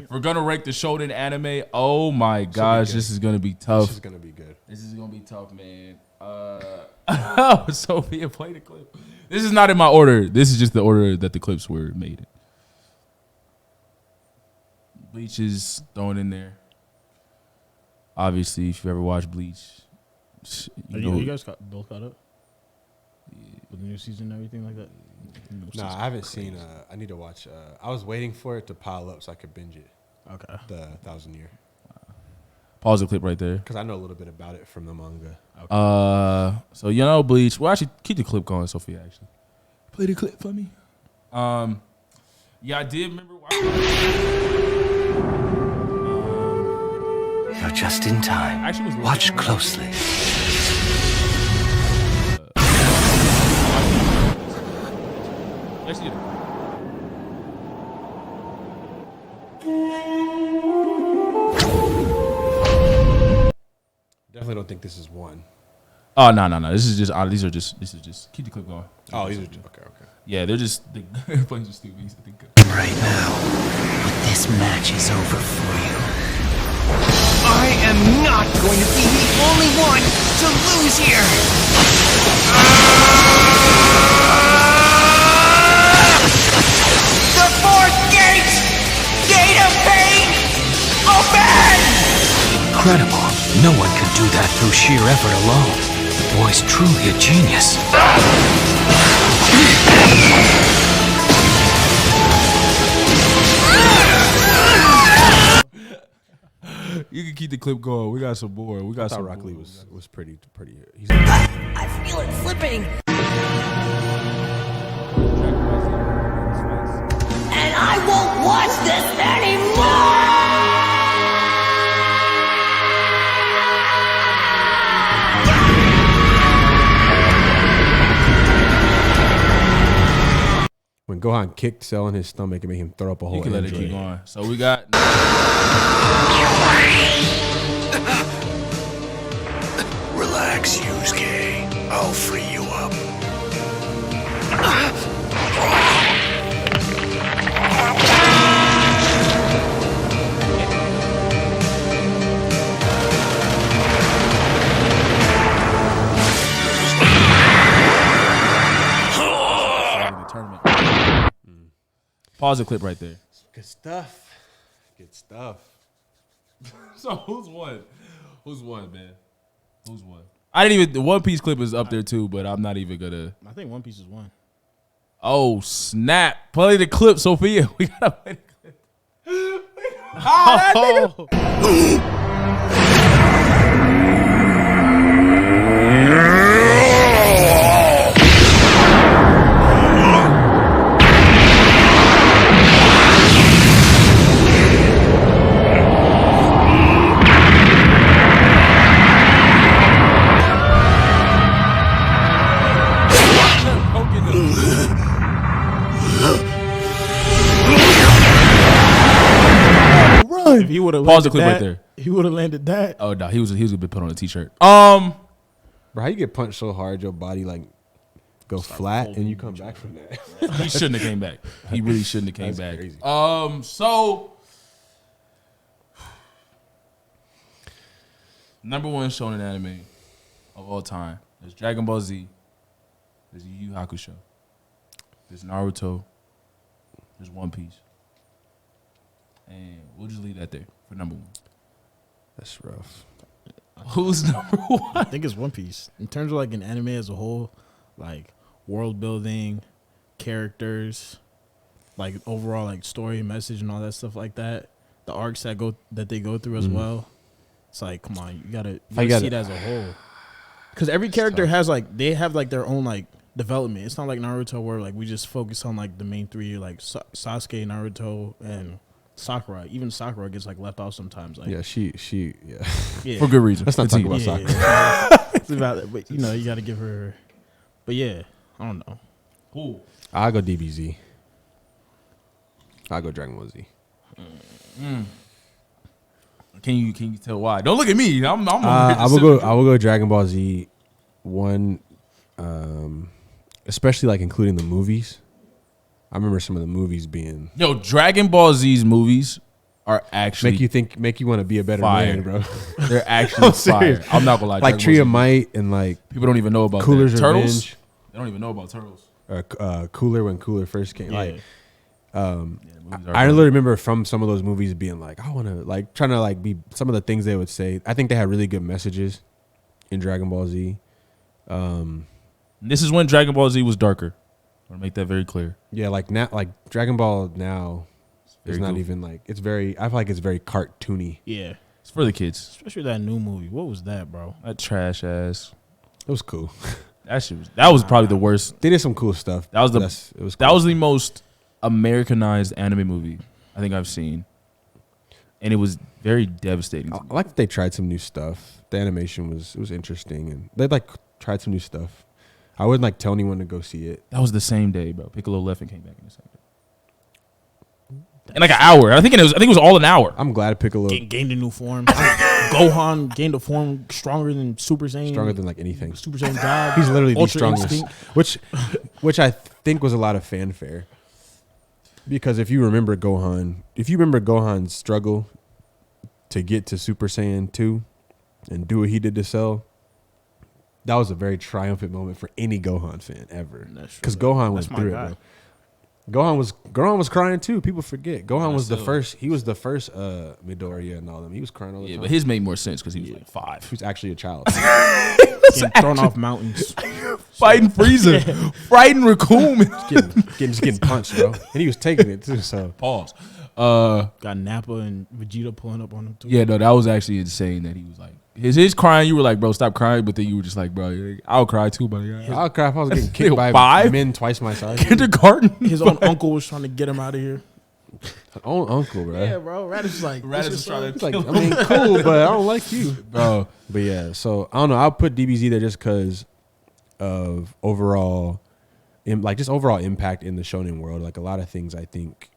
We're gonna rank the Shounen anime. Oh my gosh, this is gonna be tough. This is gonna be good. This is gonna be tough, man. Sophia, play the clip. This is not in my order. This is just the order that the clips were made in. Bleach is thrown in there. Obviously, if you ever watched Bleach, you guys both caught up with the new season and everything like that. Nah, I haven't seen. I need to watch. I was waiting for it to pile up so I could binge it. Okay. The 1,000 Year. Pause the clip right there. Because I know a little bit about it from the manga. Okay. So you know Bleach. Well, actually, keep the clip going, Sophia. Actually, play the clip for me. Yeah, I did remember watching. You're just in time. Watch closely. Let's get it. Definitely don't think this is one. Oh no. This is just keep the clip going. Oh, these are just, okay. Yeah, they're just playing just stupid. Right now, but this match is over for you. I am not going to be the only one to lose here. The fourth gate! Gate of pain! Open! Incredible. No one could do that through sheer effort alone. The boy's truly a genius. You can keep the clip going. We got some more. I thought Rock Lee was pretty. I feel it slipping. And I won't watch this anymore! When Gohan kicked Cell in his stomach and made him throw up a whole. You can let it keep going. So we got. Relax, Yusuke. I'll free you up. Pause the clip right there. Good stuff. Good stuff. So who's won? Who's won, man? Who's won? I didn't even. The One Piece clip is up there too, but I'm not even gonna. I think One Piece is one. Oh snap! Play the clip, Sophia. We gotta play the clip. If he would have pause the clip right there. He would have landed that. Oh no, he was gonna be put on a t-shirt. Bro, how you get punched so hard your body like go flat and you come back from that? He shouldn't have came back. He really shouldn't have came back. Crazy. So number one shonen anime of all time. There's Dragon Ball Z. There's Yu Yu Hakusho. There's Naruto. There's One Piece. And we'll just leave that there for number one. That's rough. Who's number one? I think it's One Piece. In terms of like an anime as a whole, like world building, characters, like overall like story, message, and all that stuff like that. The arcs that they go through as well. It's like, come on, you gotta see it as a whole. Because every character has like they have like their own like development. It's not like Naruto where like we just focus on like the main three, like Sasuke, Naruto, and Sakura. Even Sakura gets like left off sometimes. Like, yeah, she yeah. For good reason. Let's not talk about Sakura. Yeah. It's about it, but you know you got to give her. But yeah, I don't know. Who? I'll go DBZ. I'll go Dragon Ball Z. Can you tell why? Don't look at me. I will go Dragon Ball Z one, especially like including the movies. I remember some of the movies being Dragon Ball Z's movies are actually make you want to be a better fire. man, bro. They're actually fire. serious. I'm not gonna lie. Like Tree of Might and like people don't even know about Cooler's that. Turtles. Revenge. They don't even know about Turtles. Cooler when Cooler first came. Yeah. Like, Movies are I good. really remember from some of those movies being like, I want to like trying to like be some of the things they would say. I think they had really good messages in Dragon Ball Z. This is when Dragon Ball Z was darker. I want to make that very clear. Yeah, like now, like Dragon Ball now is very not goofy. even like it's very. I feel like it's very cartoony. Yeah. It's for the kids. Especially that new movie. What was that, bro? That trash ass. It was cool. That was probably the worst. They did some cool stuff. That was the It was that cool. was the most Americanized anime movie I think I've seen, and it was very devastating. I like that they tried some new stuff. The animation was interesting, and they like tried some new stuff. I wouldn't like tell anyone to go see it. That was the same day, bro. Piccolo left and came back in the same day. In like an hour. I think it was all an hour. I'm glad Piccolo Gained a new form. Gohan gained a form stronger than Super Saiyan. stronger than like anything. Super Saiyan God. He's literally the Ultra strongest, Instinct. which I think was a lot of fanfare. Because if you remember Gohan's struggle to get to Super Saiyan 2 and do what he did to Cell, that was a very triumphant moment for any Gohan fan ever. Because Gohan went through it, bro. Gohan was crying too. People forget. Gohan was the first. He was the first Midoriya and all them. He was crying all the time. But his made more sense because he was like 5. He was actually a child. Getting thrown off mountains. Fighting Frieza, fighting Raccoon. getting punched, bro. And he was taking it too. So Pause. Got Nappa and Vegeta pulling up on him too. Yeah, no, that was actually insane that he was like his crying. You were like, bro, stop crying. But then you were just like, bro, I'll cry too, buddy. I'll cry if I was getting kicked by 5? men twice my size. Kindergarten. His own uncle was trying to get him out of here. Own uncle, bro. Yeah, bro. Radish was like, Radish was trying It's like, I mean, cool, but I don't like you, bro. But yeah, so I don't know. I'll put DBZ there just because of overall, just overall impact in the shonen world. Like a lot of things, I think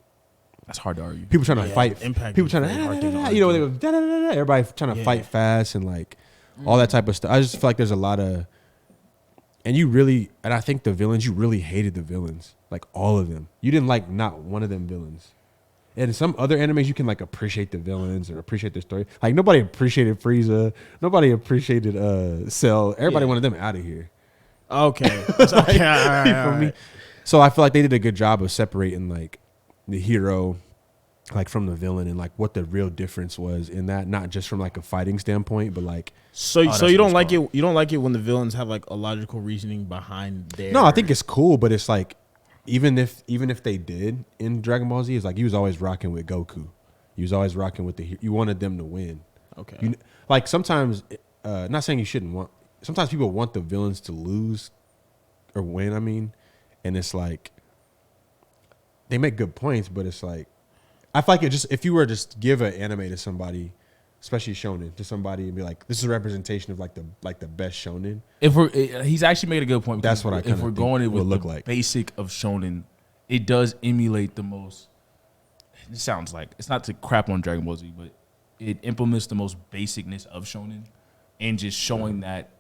That's hard to argue. people trying to fight. Impact People is trying very hard to to, argue. you know, they were everybody trying to fight fast and like all that type of stuff. I just feel like there's a lot of, and I think the villains, you really hated the villains, like all of them. You didn't like not one of them villains. And some other animes, you can like appreciate the villains or appreciate the story. Like nobody appreciated Frieza. Nobody appreciated Cell. Everybody wanted them out of here. Okay. It's okay. You feel me? So I feel like they did a good job of separating like the hero, like from the villain, and like what the real difference was in that. Not just from like a fighting standpoint, but like. So that's you don't what's like wrong. it? You don't like it when the villains have like a logical reasoning behind their. No, I think it's cool, but it's like even if they did in Dragon Ball Z, it's like you was always rocking with Goku. You was always rocking with you wanted them to win. Okay. Like sometimes, not saying you shouldn't want. Sometimes people want the villains to lose or win. I mean, and it's like they make good points, but it's like I feel like it just if you were to just give an anime to somebody, especially shonen, to somebody and be like, this is a representation of like the best shonen. If he's actually made a good point. That's what I if kinda we're think going it with would look the like. basic of shonen, it does emulate the most. It sounds like it's not to crap on Dragon Ball Z, but it implements the most basicness of shonen, and just showing that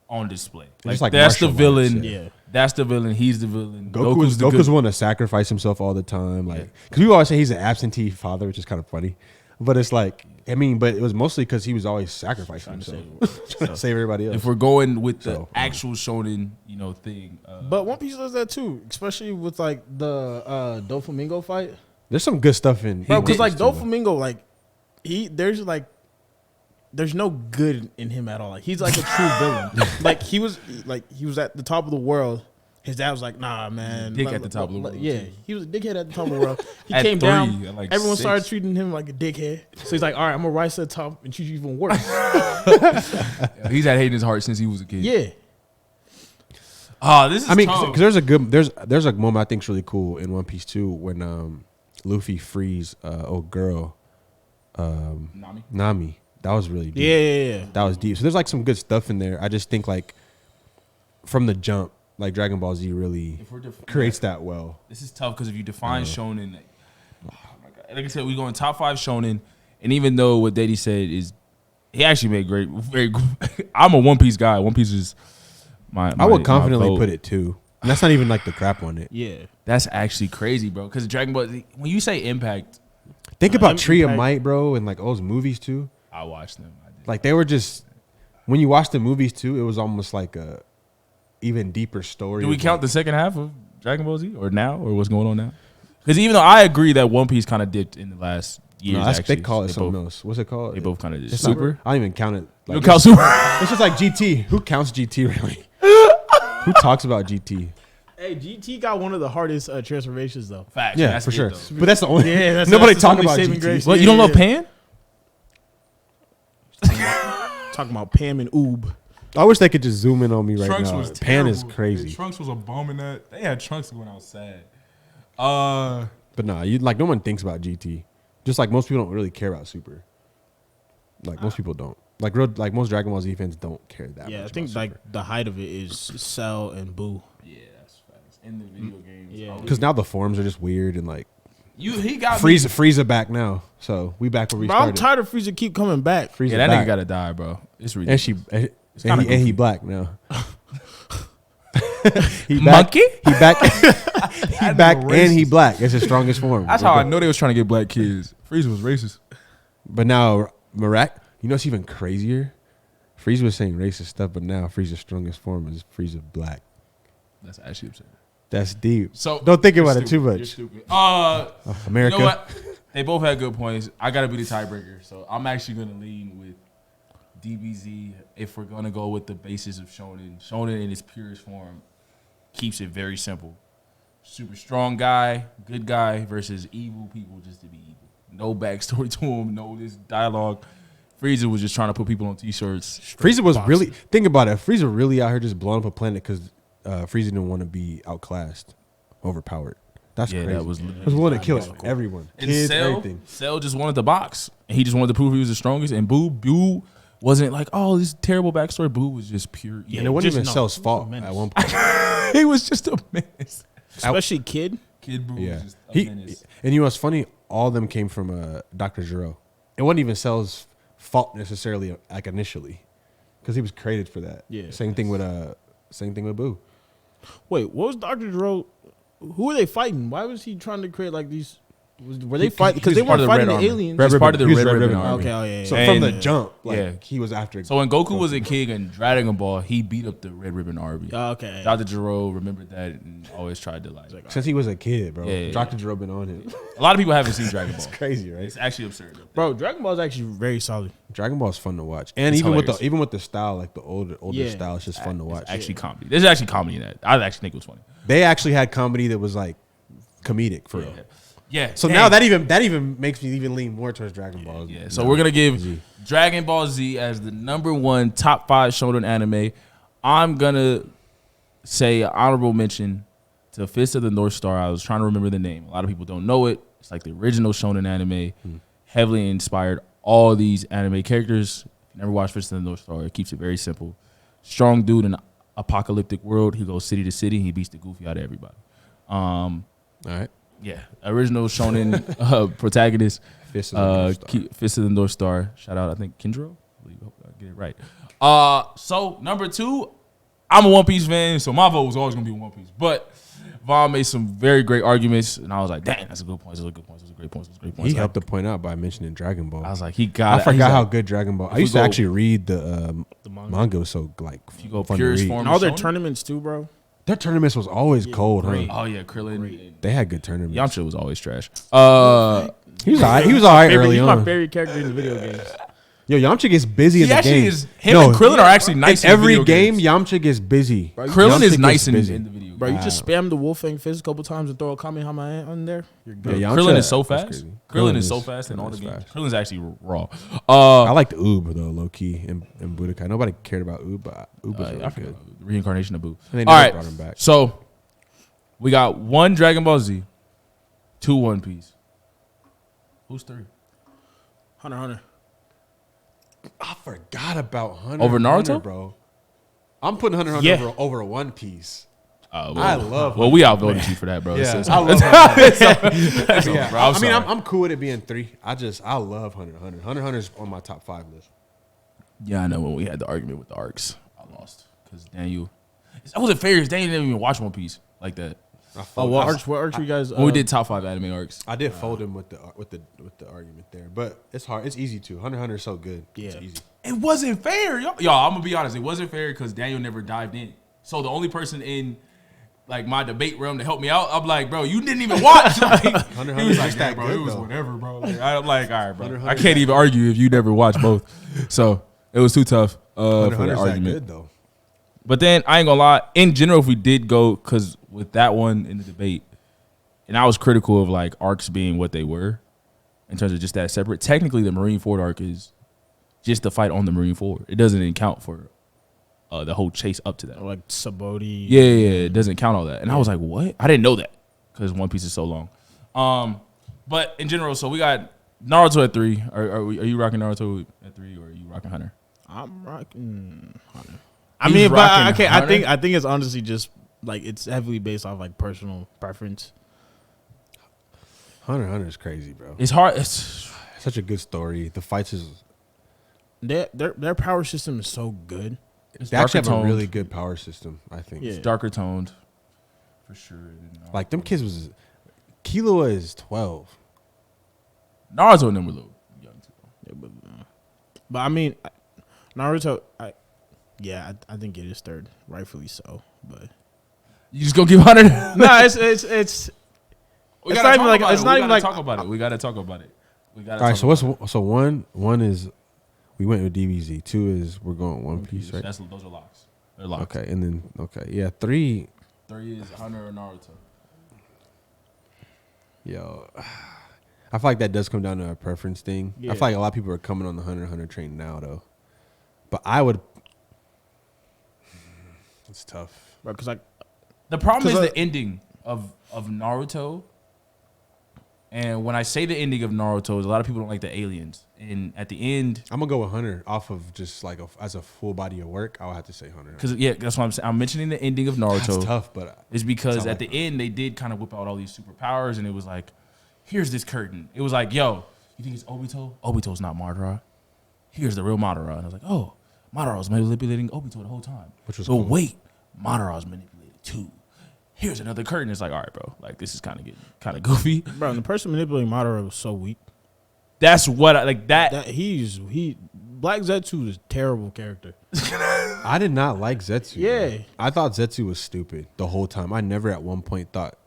on display. Just like that's the martial arts, villain. yeah. That's the villain. He's the villain. Goku's the good. one to sacrifice himself all the time, like because we always say he's an absentee father, which is kind of funny, but it's like but it was mostly because he was always sacrificing himself, trying to save everybody else. If we're going with the So, actual shonen, thing, But One Piece does that too, especially with like the Doflamingo fight. There's some good stuff in, Bro, because did- like Doflamingo, like there's no good in him at all. Like he's like a true villain. Like he was at the top of the world. His dad was like, nah, man. Dick at the top of the world, Yeah, too. he was a dickhead at the top of the world. He At came 3, down. at like Everyone 6. started treating him like a dickhead. So he's like, all right, I'm gonna rise to the top and treat you even worse. he's had hate in his heart since he was a kid. Yeah. This is. I mean, tough. because there's a moment I think's really cool in One Piece too when Luffy frees old girl Nami. That was really deep. Yeah. That was deep. So there's like some good stuff in there. I just think like from the jump, like Dragon Ball Z really If we're creates that well. This is tough because if you define shonen, oh my god! Like I said, we go in top 5 shonen, and even though what Daddy said is, he actually made very. I'm a One Piece guy. One Piece is my. I would my confidently vote. put it 2. And that's not even like the crap on it. Yeah. That's actually crazy, bro. Because Dragon Ball Z, when you say impact, Think about Tree of Impact- Might, bro, and like those movies too. I watched them. I did. Like they were just when you watch the movies too, it was almost like a even deeper story. Do we of, count like, the second half of Dragon Ball Z or now or what's going on now? Because even though I agree that One Piece kind of dipped in the last years, No, actually, they call it something both, else. What's it called? They both kind of did. It's not- Super. I don't even count it. You Like, don't count Super. it's just like GT. Who counts GT really? Who talks about GT? Hey, GT got one of the hardest transformations though. Facts. Yeah, that's for it, sure. though. But that's the only. Yeah, that's nobody the talk only about saving GT. grace. What, Yeah, you don't yeah, love yeah. Pan? Talking about Pam and Oob. I wish they could just zoom in on me right Trunks now. was Pan is terrible. crazy. Trunks was a bum in that. They had Trunks going out sad. Uh, But nah, you like no one thinks about GT. Just like most people don't really care about Super. Like most people don't. Like most Dragon Ball Z fans don't care that Yeah, I much. think about like the height of it is Cell and Boo. yeah, that's facts. In the video games, Yeah. because now the forms are just weird and like he got me. Frieza back now. So we back where we Bro, I'm started. tired of Frieza keep coming back. Frieza Yeah, that back. nigga gotta die, bro. It's and ridiculous. she kinda and he goofy. black now. he back, Monkey? He back. he back and he black. It's his strongest form. That's how I know they was trying to get black kids. Frieza was racist. But now Marak, you know, it's even crazier. Frieza was saying racist stuff, but now Frieza's strongest form is Frieza black. That's actually absurd. That's deep. So don't think you're about it too stupid. much. You're stupid. America. You know what? They both had good points. I gotta be the tiebreaker, so I'm actually gonna lean with DBZ if we're gonna go with the basis of Shonen. Shonen in its purest form keeps it very simple. Super strong guy, good guy versus evil people just to be evil. No backstory to him, no this dialogue. Frieza was just trying to put people on t-shirts. Frieza was really think about it. Frieza really out here just blowing up a planet because Frieza didn't want to be outclassed, overpowered. That's Yeah, crazy. that was He was willing to kill everyone, And kids, Cell, everything. Cell just wanted the box. And he just wanted to prove he was the strongest. And Boo wasn't like, oh, this terrible backstory. Boo was just pure evil. And it wasn't just even no, Cell's he was a fault menace. at one point. He was just a menace. Especially Kid. Kid Boo Yeah, was just a menace. and you know what's funny? All of them came from Dr. Gero. It wasn't even Cell's fault necessarily, like initially, because he was created for that. Yeah. Same thing with Boo. Wait, what was Dr. Dro? Who were they fighting? Why was he trying to create like these? Were they fighting? Because he they was part weren't of the fighting Red the Army. aliens. He's part of the He was Red Ribbon Army. Okay, oh yeah. So yeah. from the And- jump, like yeah. he was after. So when Goku was a king in Dragon Ball, he beat up the Red Ribbon Army. Oh, okay. Dr. Gero remembered that and always tried to like. Since he was a kid, bro. Yeah. Dr. Gero been on him. A lot of people haven't seen Dragon Ball. Crazy, right? It's actually absurd. Bro, Dragon Ball is actually very solid. Dragon Ball is fun to watch, and It's even hilarious. with the style, like the older Yeah. style, it's just fun to watch. It's actually comedy. There's actually comedy in that. I actually think it was funny. They actually had comedy that was like comedic for real. Yeah. So dang. now that even makes me even lean more towards Dragon Ball. Yeah, so we're gonna give Dragon Ball Z as the #1 top 5 shonen anime. I'm gonna say honorable mention to Fist of the North Star. I was trying to remember the name. A lot of people don't know it. It's like the original shonen anime, heavily inspired all these anime characters. If you never watched Fist of the North Star, it keeps it very simple. Strong dude in an apocalyptic world. He goes city to city. And he beats the goofy out of everybody. All right. Yeah, original shonen protagonist. Fist of the North Star. Fist of the North Star. Shout out, I think Kendro. I hope I get it right. So #2, I'm a One Piece fan, so my vote was always gonna be One Piece. But Vaughn made some very great arguments, and I was like, dang, that's a good point. Those are good points. Those are great points. Those are great points. He helped to point out by mentioning Dragon Ball. I was like, he got. I forgot how good Dragon Ball. I we used to go- actually read the manga. manga. Was so like you go fun to purest read. form. And all their Shonen? tournaments too, bro. Their tournaments was always cold, great. huh? Oh yeah, Krillin. They had good tournaments. Yamcha was always trash. He was all right. He was all right early He's my on. favorite character in the video games. Yo, Yamcha gets busy in He the actually game. is. Him and Krillin are actually nice. In in every video game, games. Yamcha gets busy. Krillin Yamcha is gets nice in busy. the video. Bro, game. you just spam the Wolfang fist a couple times and throw a Kamehameha on there. You're good. Yeah, Yamcha- Krillin is so that's fast. crazy. Krillin is so fast in all the Krillin is games. fast. Krillin's actually raw. I liked Oob though, low key, and Budokai. Nobody cared about Oob, but Oob was really I forgot good. the reincarnation of Boo. And they All never right, brought him back. so we got 1 Dragon Ball Z, 2 One Piece. Who's 3? Hunter, Hunter. I forgot about Hunter Over x Naruto? Hunter, bro. I'm putting Hunter x Yeah. Hunter over One Piece. Well, I love Well, we outvoted you for that, bro. Yeah, It's- I love it's- Yeah, bro, I'm I mean, sorry. I'm cool with it being 3. I love Hunter x Hunter. Hunter x Hunter's on my top 5 list. Yeah, I know when we had the argument with the arcs, I lost because Daniel. I wasn't fair. Daniel didn't even watch One Piece like that. Oh, what arcs you guys? When we did top 5 anime arcs. I did fold him with the argument there, but it's hard. It's easy too. Hunter x Hunter is so good. Yeah. It's easy. It wasn't fair, y'all. I'm gonna be honest. It wasn't fair because Daniel never dived in. So the only person in like my debate realm to help me out, I'm like, bro, you didn't even watch. Like, Hunter he was is like, just that bro, good, it was though. whatever, bro. Like, I'm like, all right, bro. Hunter I can't even argue if you never watched both. So it was too tough for the Hunter's that argument. good though. But then I ain't gonna lie. In general, if we did go, because with that one in the debate, and I was critical of like arcs being what they were in terms of just that separate. Technically, the Marineford arc is just the fight on the Marineford. It doesn't account for the whole chase up to that. like Saboti. Yeah, it doesn't count all that. And I was like, what? I didn't know that because One Piece is so long. But in general, so we got Naruto at 3. Are you rocking Naruto at 3 or are you rocking Hunter? I'm rocking Hunter. He's I mean, but rocking okay, Hunter? I think it's honestly just like it's heavily based off like personal preference. Hunter x Hunter is crazy, bro. It's hard. It's Such a good story. The fights is Their power system is so good. they actually have a toned. really good power system. I think. Yeah. It's darker toned for sure. Like them kids was Killua is 12. Naruto and them were little young too. Yeah, but I mean, Naruto. I think it is third, rightfully so. But You just gonna give Hunter? no, it's We It's gotta not even talk like- about it's it. not We even gotta like- talk about it. We gotta talk about it. All right, so one is we went with DBZ. 2 is we're going One Piece, right? Those are locks. They're locked. Okay, and then yeah, 3. 3 is Hunter or Naruto. Yo, I feel like that does come down to a preference thing. Yeah. I feel like a lot of people are coming on the Hunter x Hunter train now, though. But I would. It's tough. because like The problem is 'Cause the ending of Naruto. And when I say the ending of Naruto, a lot of people don't like the aliens. And at the end, I'm gonna go with Hunter off of just like as a full body of work. I would have to say Hunter. because that's what I'm saying. I'm mentioning the ending of Naruto. That's tough, but Is because Sound at like the end they did kind of whip out all these superpowers, and it was like, here's this curtain. It was like, yo, you think it's Obito? Obito's not Madara. Here's the real Madara. And I was like, oh, Madara's manipulating Obito the whole time. Which was but cool. wait, Madara's manipulated too. Here's another curtain. It's like, all right, bro, like this is kind of getting kind of goofy. bro, the person manipulating Madara was so weak. That's what I like. That Black Zetsu is a terrible character. I did not like Zetsu. Yeah. bro. I thought Zetsu was stupid the whole time. I never at one point thought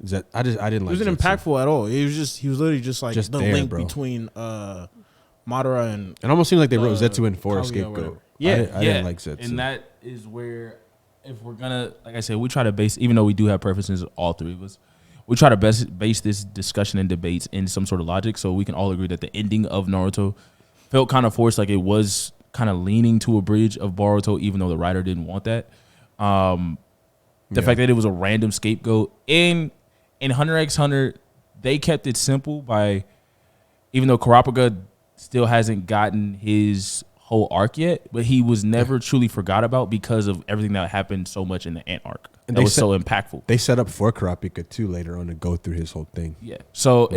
I didn't It like. wasn't Zetsu. impactful at all. He was literally just like Just the there, link bro. between Madara and It almost seemed like they wrote Zetsu in for a Kaguya or scapegoat. whatever. I didn't like Zetsu. And that is where, if we're gonna, like I said, we try to base, even though we do have preferences, all three of us, we try to base this discussion and debates in some sort of logic, so we can all agree that the ending of Naruto felt kind of forced, like it was kind of leaning to a bridge of Boruto, even though the writer didn't want that. The fact that it was a random scapegoat in Hunter x Hunter, they kept it simple by, even though Kurapika still hasn't gotten his whole arc yet, but he was never truly forgot about because of everything that happened so much in the Ant arc. And That they was said- so impactful. They set up for Kurapika too later on to go through his whole thing. Yeah. So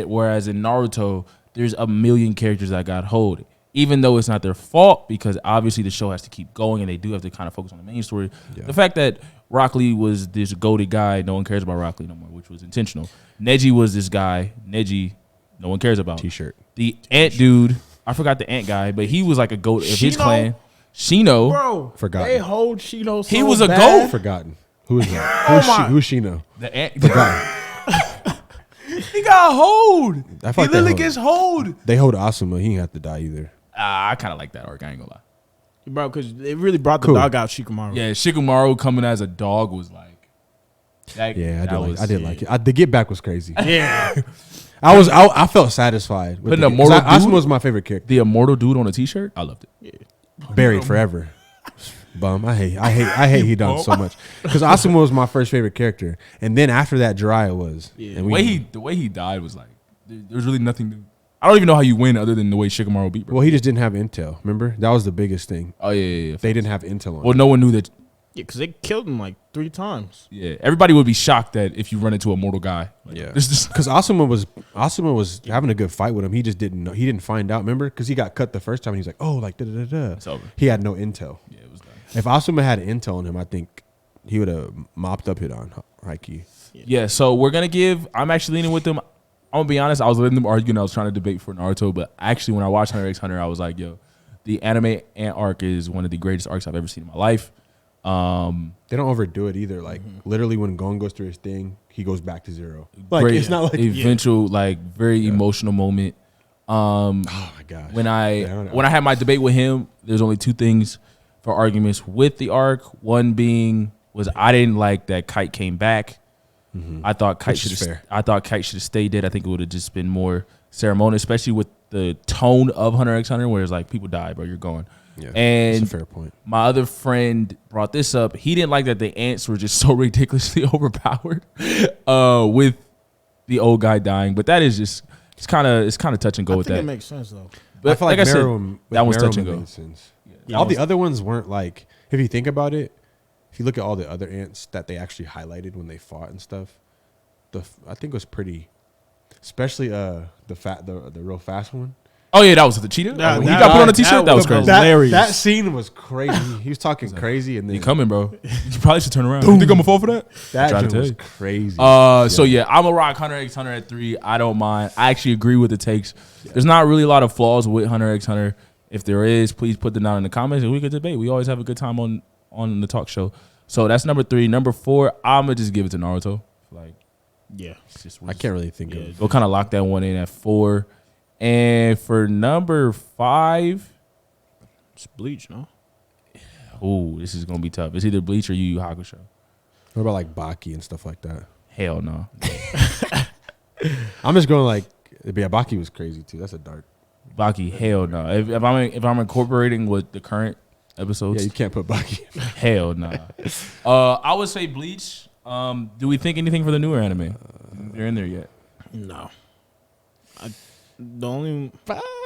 whereas in Naruto, there's a million characters that got hold, even though it's not their fault because obviously the show has to keep going and they do have to kind of focus on the main story. Yeah. The fact that Rock Lee was this goated guy, no one cares about Rock Lee no more, which was intentional. Neji was this guy, no one cares about. T-shirt. The Ant dude, I forgot the Ant guy, but he was like a goat of his Shino? clan. Shino. bro. Forgotten. They hold Shino. So He was a bad. goat. Forgotten. Who is that? Oh my- Who's Shino? The Ant. Forgotten. He got hold. I feel He like literally they gets hold. They hold Asuma. He didn't have to die either. I kind of like that arc. I ain't gonna lie. bro, because it really brought the Cool. dog out Shikamaru. Yeah, Shikamaru coming as a dog was like. That, Yeah, that I did like it. The get back was crazy. yeah. I felt satisfied. With But the the get- 'cause immortal Asuma dude- was my favorite character. The immortal dude on a t-shirt. I loved it. Buried forever. Bum. I hate Hidan so much because Asuma was my first favorite character, and then after that, Jiraiya was. Yeah. And The way he died was like there's really nothing to. I don't even know how you win other than the way Shikamaru beat. Bro. Well, he just didn't have intel. Remember, that was the biggest thing. Oh yeah. They didn't have intel on. Well, him. no one knew that. Yeah, because they killed him like 3 times. Yeah, everybody would be shocked that if you run into a mortal guy. Like, Yeah, there's just because Asuma was having a good fight with him. He just didn't know. He didn't find out. Remember, because he got cut the first time. He's like, oh, like da da da da. It's over. He had no intel. Yeah, it was done. If Asuma had intel on him, I think mopped up it on Haikyuu. Yeah, so we're gonna give. I'm actually leaning with them. I'm gonna be honest. I was letting them argue, and I was trying to debate for Naruto. But actually, when I watched Hunter x Hunter, I was like, "Yo, the anime ant arc is one of the greatest arcs I've ever seen in my life." They don't overdo it either. Like literally, when Gon goes through his thing, he goes back to 0. Like great, it's not like eventual, like very emotional moment. Oh my gosh! When I had my debate with him, there's only 2 things for arguments with the arc. One being was I didn't like that Kite came back. I thought Kite should have stayed dead. I think it would have just been more ceremonial, especially with the tone of Hunter x Hunter, where it's like people die, bro, you're gone. Yeah, and that's a fair point. My other friend brought this up. He didn't like that the ants were just so ridiculously overpowered with the old guy dying. But that is just it's kind of touch and go with that. It makes sense though. But I feel like Meruem, that was touch and go. Made sense. Yeah, all the other ones weren't like. If you think about it, if you look at all the other ants that they actually highlighted when they fought and stuff, I think it was pretty. Especially the real fast one. Oh yeah, that was the cheetah. When he got put on a t-shirt. That was crazy. That scene was crazy. He was talking crazy, and then you coming, bro. You probably should turn around. You think I'm gonna fall for that? That was crazy. So yeah, I'm a rock Hunter x Hunter at 3. I don't mind. I actually agree with the takes. Yeah. There's not really a lot of flaws with Hunter x Hunter. If there is, please put them down in the comments, and we could debate. We always have a good time on the talk show. So that's number 3. Number 4, I'm gonna just give it to Naruto. Like, yeah, I can't really think of. We'll kind of lock that one in at 4. And for number 5, it's Bleach, no? Oh, this is gonna be tough. It's either Bleach or Yu Yu Hakusho. What about like Baki and stuff like that? Hell no. I'm just going like, yeah, Baki was crazy too. That's a dark. Baki, hell no. If I'm incorporating with the current episodes, yeah, you can't put Baki. Hell no. I would say Bleach. Do we think anything for the newer anime? They're in there yet? No. The only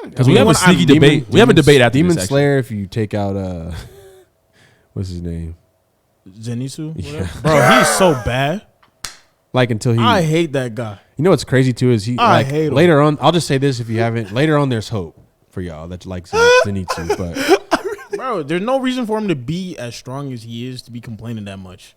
because we have a sneaky debate. We have a debate after Demon this, Slayer. If you take out what's his name, Zenitsu, yeah. Bro, he's so bad. Like until he, I hate that guy. You know what's crazy too is I hate him. Later on. I'll just say this: if you haven't, later on, there's hope for y'all that like Zenitsu. But bro, there's no reason for him to be as strong as he is to be complaining that much.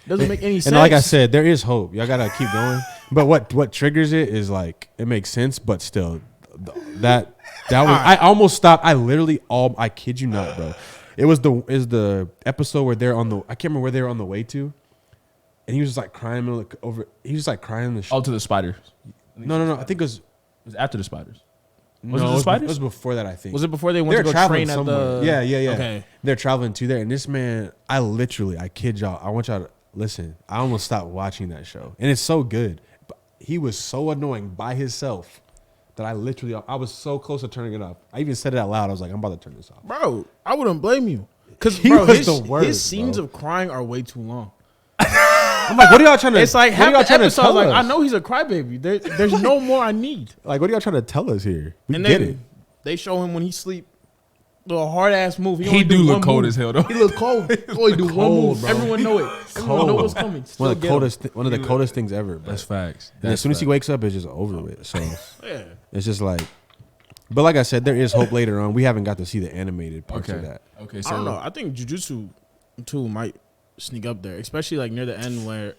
Doesn't make any sense. And like I said, there is hope. Y'all gotta keep going. But what triggers it is like it makes sense, but still, that was I almost stopped. I kid you not, bro. It was the episode where they're on the I can't remember where they were on the way to, and he was just like crying over. He was like crying the. Oh, to the spiders. No. I think it was after the spiders. Was it the spiders? It was before that. I think. Was it before they went to go train at the? Yeah. Okay. They're traveling to there, and this man, I kid y'all. I want y'all to listen. I almost stopped watching that show, and it's so good. But he was so annoying by himself that I was so close to turning it off. I even said it out loud. I was like, I'm about to turn this off. Bro, I wouldn't blame you. Because his scenes of crying are way too long. I'm like, what are y'all trying to? It's like half the episode. Like, I know he's a crybaby. There's no more I need. Like, what are y'all trying to tell us here? We and get it. They show him when he sleep. The hard ass move. He do look cold as hell though. He look cold. Oh, he do one move. Bro. Everyone know it. Everyone know what's coming. One of the coldest things ever. Bro. That's facts. And as soon as he wakes up, it's just over with. So yeah, it's just like. But like I said, there is hope later on. We haven't got to see the animated parts of that. Okay, so I don't know. I think Jujutsu too might sneak up there, especially like near the end where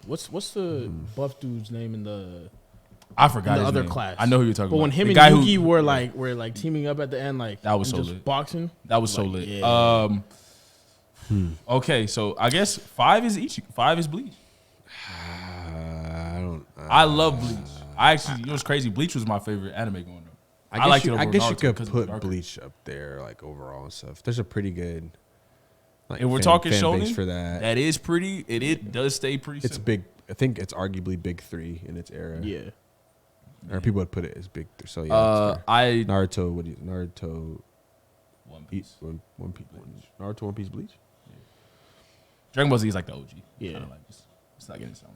what's the buff dude's name in the. I forgot the his other name. class. I know who you're talking about. But when him and Yugi were teaming up at the end, like that was so just lit. Boxing. That was so lit. Yeah. Okay, so I guess 5 is Ichigo. 5 is Bleach. I love Bleach. I actually, you know what's crazy? Bleach was my favorite anime going on. I guess you could put Bleach up there, like overall and stuff. There's a pretty good. Like, if we're talking fan Shounen, base for that, that is pretty. It does stay pretty. It's simple. big. I think it's arguably big 3 in its era. Yeah. Or people would put it as big 3. So yeah, Naruto. Naruto? One Piece. One Piece. Naruto, One Piece, Bleach. Yeah. Dragon Ball Z is like the OG. Yeah. Like it's not getting its own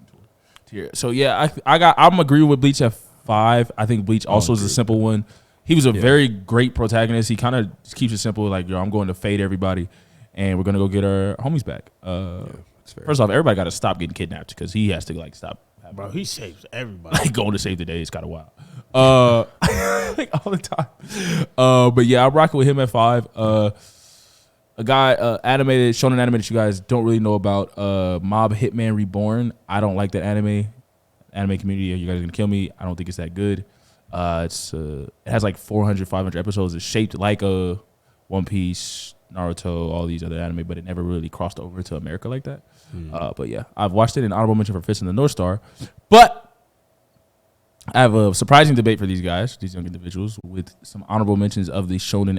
tier. So yeah, I'm agreeing with Bleach at 5. I think Bleach also is a simple one. He was a very great protagonist. He kind of just keeps it simple. Like, yo, I'm going to fade everybody, and we're gonna go get our homies back. First off, everybody got to stop getting kidnapped because he has to like stop. Bro, he saves everybody. Like going to save the day is kind of wild. Like all the time. But yeah, I'm rocking with him at 5. animated shonen anime that you guys don't really know about. Mob Hitman Reborn. I don't like that anime. Anime community, you guys are gonna kill me. I don't think it's that good. It has like 400, 500 episodes. It's shaped like a One Piece, Naruto, all these other anime, but it never really crossed over to America like that. But yeah, I've watched it in honorable mention for Fist and the North Star. But I have a surprising debate for these guys, these young individuals, with some honorable mentions of the shonen